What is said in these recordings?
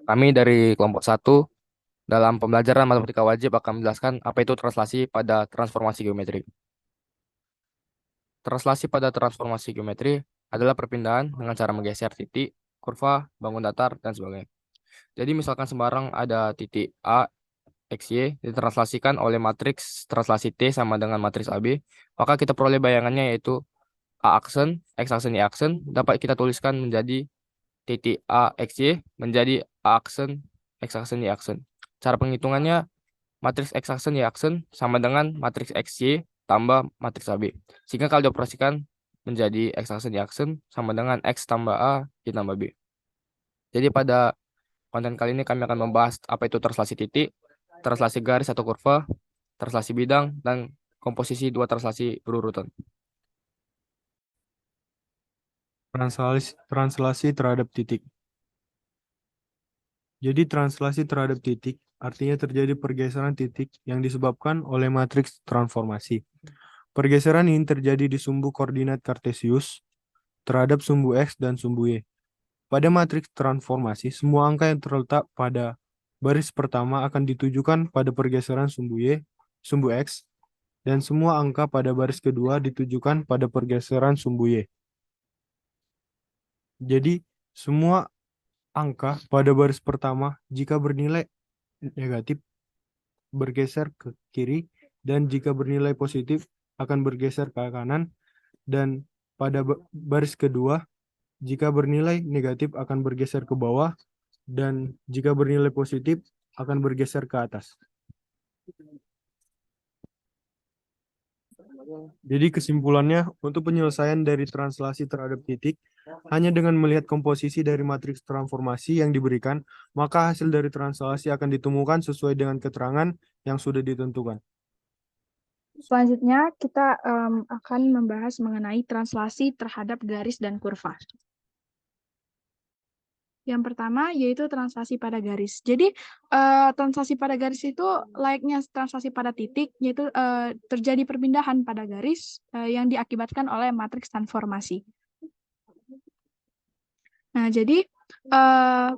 Kami dari kelompok satu dalam pembelajaran matematika wajib akan menjelaskan apa itu translasi pada transformasi geometri. Translasi pada transformasi geometri adalah perpindahan dengan cara menggeser titik, kurva, bangun datar, dan sebagainya. Jadi misalkan sembarang ada titik A, X, Y ditranslasikan oleh matriks translasi T sama dengan matriks AB, maka kita peroleh bayangannya yaitu A aksen, X aksen, Y aksen dapat kita tuliskan menjadi titik A, X, Y menjadi A aksen, X aksen, Y aksen. Cara penghitungannya matriks X aksen, Y aksen sama dengan matriks X, Y tambah matriks AB. Sehingga kalau dioperasikan menjadi X aksen, Y aksen sama dengan X tambah A, Y tambah B. Jadi pada konten kali ini kami akan membahas apa itu translasi titik, translasi garis atau kurva, translasi bidang, dan komposisi dua translasi berurutan. Translasi terhadap titik. Jadi translasi terhadap titik artinya terjadi pergeseran titik yang disebabkan oleh matriks transformasi. Pergeseran ini terjadi di sumbu koordinat Kartesius terhadap sumbu X dan sumbu Y. Pada matriks transformasi, semua angka yang terletak pada baris pertama akan ditujukan pada pergeseran sumbu Y, sumbu X, dan semua angka pada baris kedua ditujukan pada pergeseran sumbu Y. Jadi, semua angka pada baris pertama jika bernilai negatif bergeser ke kiri dan jika bernilai positif akan bergeser ke kanan dan pada baris kedua jika bernilai negatif akan bergeser ke bawah dan jika bernilai positif akan bergeser ke atas. Jadi kesimpulannya untuk penyelesaian dari translasi terhadap titik hanya dengan melihat komposisi dari matriks transformasi yang diberikan, maka hasil dari translasi akan ditemukan sesuai dengan keterangan yang sudah ditentukan. Selanjutnya, kita akan membahas mengenai translasi terhadap garis dan kurva. Yang pertama yaitu translasi pada garis. Jadi translasi pada garis itu layaknya translasi pada titik, yaitu terjadi perpindahan pada garis yang diakibatkan oleh matriks transformasi. Nah, jadi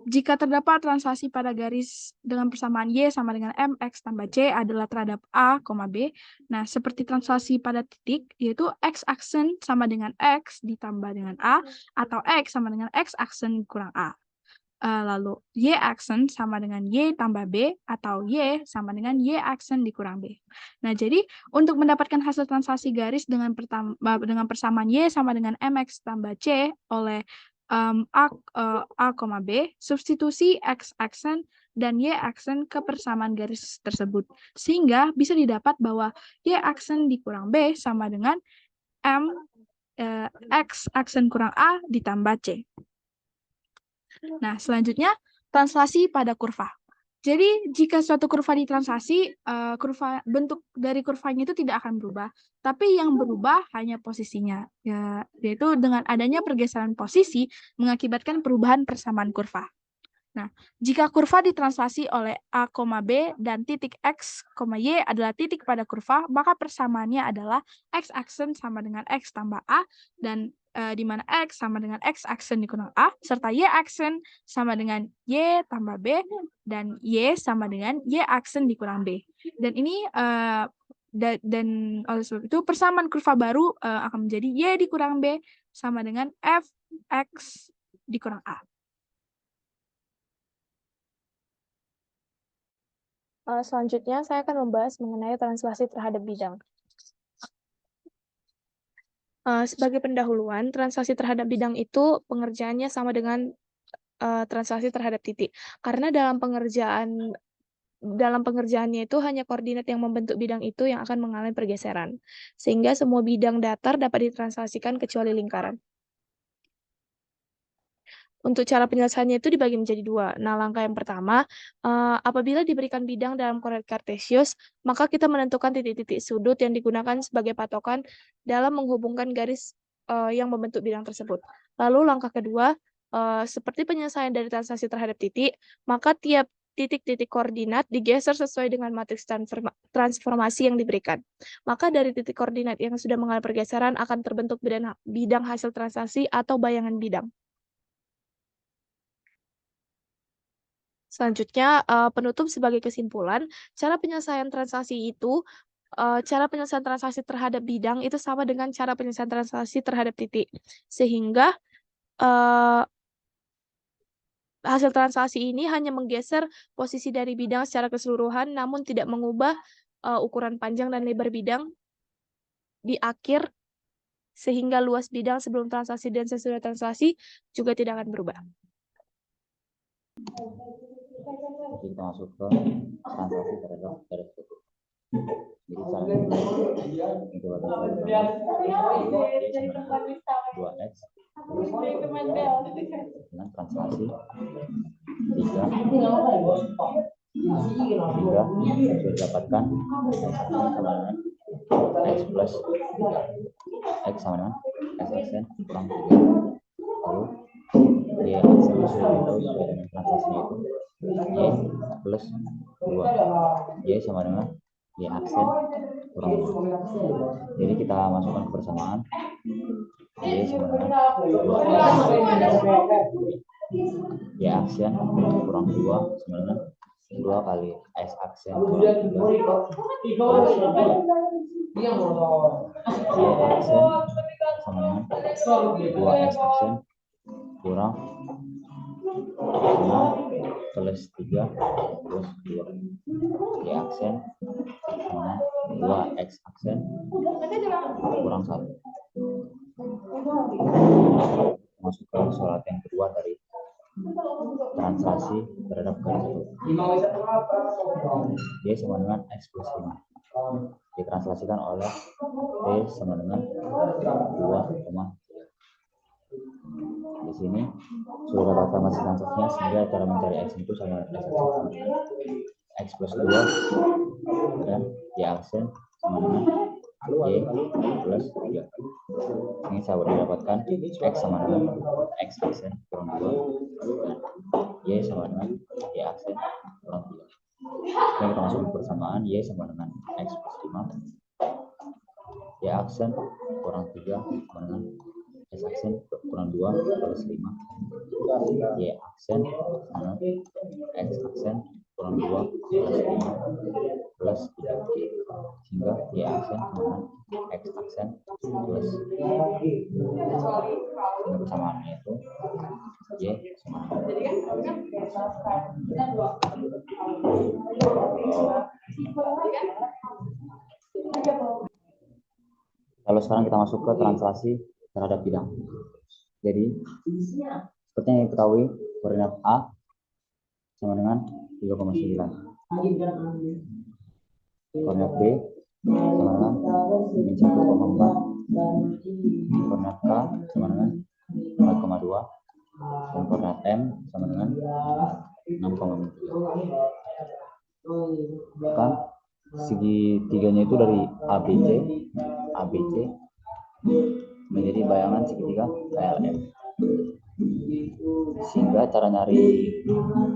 jika terdapat translasi pada garis dengan persamaan Y sama dengan MX tambah C adalah terhadap A, B. Nah, seperti translasi pada titik, yaitu X aksen sama dengan X ditambah dengan A, atau X sama dengan X aksen kurang A. Lalu Y aksen sama dengan Y tambah B, atau Y sama dengan Y aksen dikurang B. Nah, jadi untuk mendapatkan hasil translasi garis dengan persamaan Y sama dengan MX tambah C oleh A, B, substitusi X aksen dan Y aksen ke persamaan garis tersebut. Sehingga bisa didapat bahwa Y aksen dikurang B sama dengan X aksen kurang A ditambah C. Nah, selanjutnya translasi pada kurva. Jadi, jika suatu kurva ditranslasi, bentuk dari kurvanya itu tidak akan berubah, tapi yang berubah hanya posisinya, yaitu dengan adanya pergeseran posisi mengakibatkan perubahan persamaan kurva. Nah, jika kurva ditranslasi oleh A, B dan titik X, Y adalah titik pada kurva, maka persamaannya adalah X aksen sama dengan X tambah A, dan di mana X sama dengan X aksen dikurang A, serta Y aksen sama dengan Y tambah B, dan Y sama dengan Y aksen dikurang B. Dan ini dan oleh sebab itu persamaan kurva baru akan menjadi Y dikurang B sama dengan F X dikurang A. Selanjutnya, saya akan membahas mengenai translasi terhadap bidang. Sebagai pendahuluan, translasi terhadap bidang itu pengerjaannya sama dengan translasi terhadap titik. Karena dalam pengerjaannya itu hanya koordinat yang membentuk bidang itu yang akan mengalami pergeseran. Sehingga semua bidang datar dapat ditranslasikan kecuali lingkaran. Untuk cara penyelesaiannya itu dibagi menjadi dua. Nah, langkah yang pertama, apabila diberikan bidang dalam koordinat Kartesius, maka kita menentukan titik-titik sudut yang digunakan sebagai patokan dalam menghubungkan garis yang membentuk bidang tersebut. Lalu langkah kedua, seperti penyelesaian dari translasi terhadap titik, maka tiap titik-titik koordinat digeser sesuai dengan matriks transformasi yang diberikan. Maka dari titik koordinat yang sudah mengalami pergeseran akan terbentuk bidang hasil translasi atau bayangan bidang. Selanjutnya, penutup sebagai kesimpulan, cara penyelesaian transaksi terhadap bidang itu sama dengan cara penyelesaian transaksi terhadap titik. Sehingga hasil transaksi ini hanya menggeser posisi dari bidang secara keseluruhan, namun tidak mengubah ukuran panjang dan lebar bidang di akhir, sehingga luas bidang sebelum transaksi dan sesudah transaksi juga tidak akan berubah. Kita masuk ke transaksi terhadap garis tutup. Jadi caranya itu akan 2x dengan transaksi 3 sudah didapatkan x plus x sama dengan x aksen kurang 3. Lalu y aksen itu sudah tahu sesuai dengan transaksinya itu y plus 2, y sama dengan y aksen kurang 2. Jadi kita masukkan ke persamaan y sama dengan 2x y aksen kurang 2 sama dengan 2 kali x aksen kurang 3 plus y aksen sama dengan 2x aksen kurang 6 plus 3 plus 2 y aksen sama 2x aksen kurang 1. Masuk ke soal yang kedua dari transaksi terhadap garis tutup. Y sama dengan x plus 5 ditranslasikan oleh T sama dengan 2,3. Di sini sudah dapatkan masih transaksinya, sehingga cara mencari x itu sama dengan x plus 2 dan y aksen sama dengan y plus 3. Ini saya didapatkan x sama dengan x aksen kurang 2 dan y sama dengan y aksen kurang 3. Yang kita masukkan persamaan y sama dengan x plus 5, y aksen kurang 3 sama dengan x aksen kurang 2 plus 5, y aksen sama x aksen kurang 2 plus 5 plus 3, sehingga y aksen sama dengan x aksen plus 5. Sehingga persamaannya itu y sama Lalu sekarang kita masuk ke translasi terhadap bidang. Jadi seperti yang diketahui, koordinat A sama dengan 3,9, koordinat B sama dengan min 1,4, koordinat K sama dengan 4,2, dan koordinat M sama dengan 6,3. Kan segitiganya itu dari ABC menjadi bayangan segitiga KLM. Sehingga cara nyari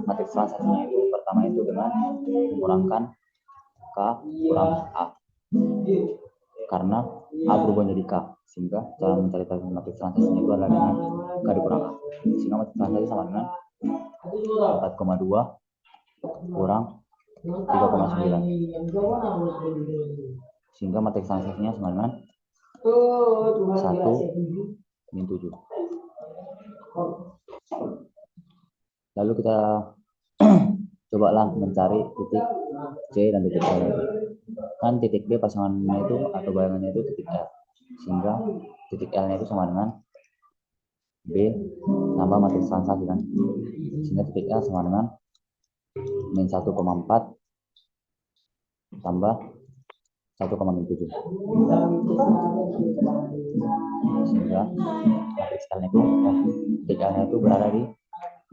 matriks transaksinya itu pertama itu dengan mengurangkan K kurang A, karena A berubah menjadi K, sehingga cara mencari matriks transaksinya itu adalah dengan K dikurang A, sehingga matriks transaksi sama dengan 4,2 kurang 3,9, sehingga matriks transaksinya sama dengan 1 min 7. Lalu kita cobalah mencari titik C dan titik L. Kan titik B pasangannya itu atau bayangannya itu titik L, sehingga titik L nya itu sama dengan B tambah matriks transaksi kan, sehingga titik L sama dengan min 1,4 tambah 1,7, sehingga matriks L nya itu titik L nya itu berada di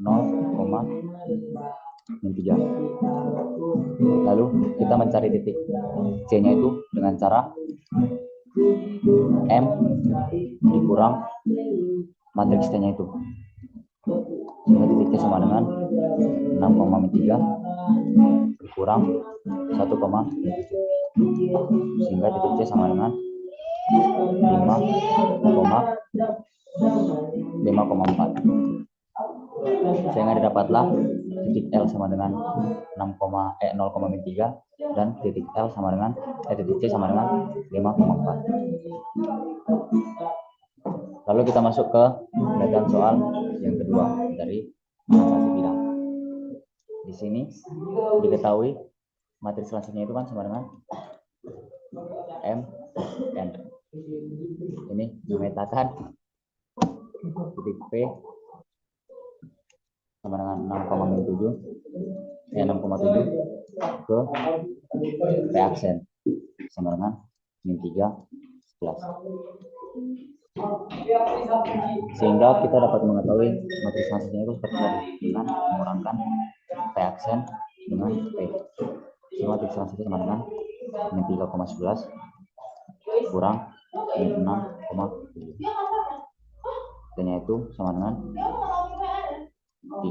0,3. Lalu kita mencari titik C nya itu dengan cara M dikurang matriks T nya itu, sehingga titik C sama dengan 6,3 kurang 1,7, sehingga titik C sama dengan 5,4, sehingga didapatlah titik L sama dengan 0,3 dan titik L sama dengan titik C sama dengan 5,4. Lalu kita masuk ke pembacaan soal yang kedua dari transaksi bidang. Di sini diketahui matriks selanjutnya itu kan sama dengan M N. Ini memetakan titik P sama dengan 6,7 ke P aksen sama dengan min 3 11. Sehingga kita dapat mengetahui matriks selanjutnya itu seperti tadi dengan mengurangkan P aksen dengan P. Sehingga matriks selanjutnya sama dengan min 3,11 kurang min 6,7. P-nya itu sama dengan 3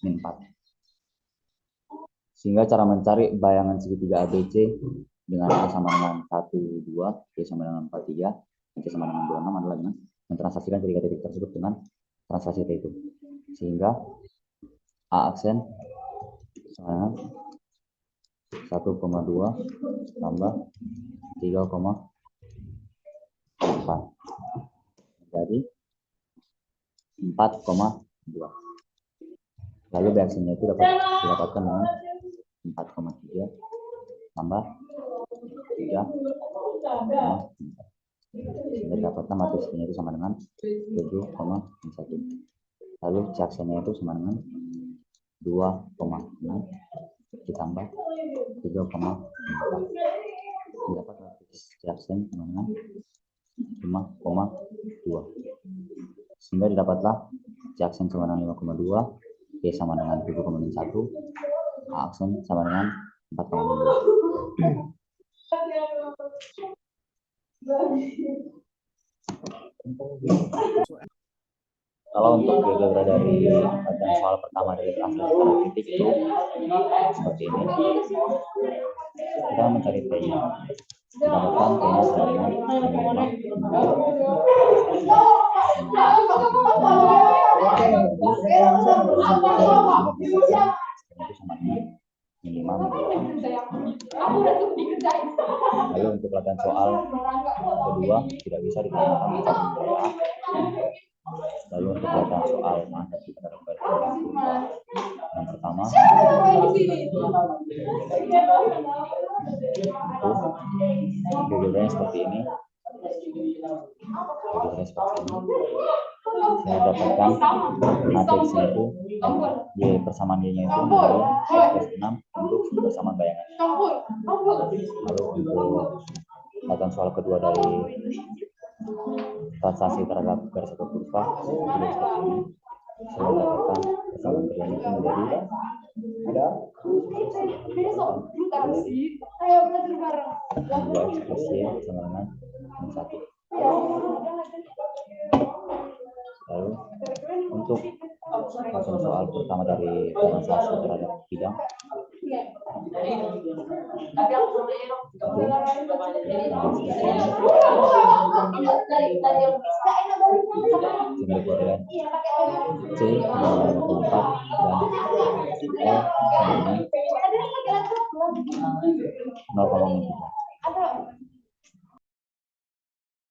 min 4. Sehingga cara mencari bayangan segitiga ABC dengan A sama dengan 1, 2, B sama dengan 4, 3, C sama dengan 2, 6 adalah dengan mentransaksikan ketiga titik tersebut dengan translasi T itu. Sehingga A aksen sama dengan 1,2 tambah 3,4. Jadi 4,2. Lalu B aksennya itu dapat didapatkan dengan 4,3 tambah 3,4. Sehingga didapatkan matriksnya itu sama dengan 7,1. Lalu C aksennya itu sama dengan 2,6 ditambah 3,4. Dapat matriks C aksen sama dengan 5,2. Sehingga didapatlah C aksen sama dengan 5,2, B sama dengan 7,1, A aksen sama dengan 4,2. Kalau untuk GeoGebra dari bagian soal pertama dari translasi pada titik itu seperti ini. Kita mencari T-nya. Didapatkan T-nya sama dengan 5. Lalu untuk latihan soal kedua tidak bisa digunakan untuk mencari A. Lalu untuk latihan soal menghadapi penerapan yang pertama GeoGebra seperti ini. Saya dapatkan matriksnya itu Y persamaan Y-nya itu menjadi X+6 untuk persamaan bayangan. Lalu untuk latihan soal kedua dari translasi terhadap garis atau kurva seperti ini. Saya dapatkan persamaan bayangan itu menjadi 2X plus Y sama dengan 1. Lalu untuk latihan soal pertama dari translasi terhadap bidang sehingga koordinat C sama 4 dan L sama 0,3.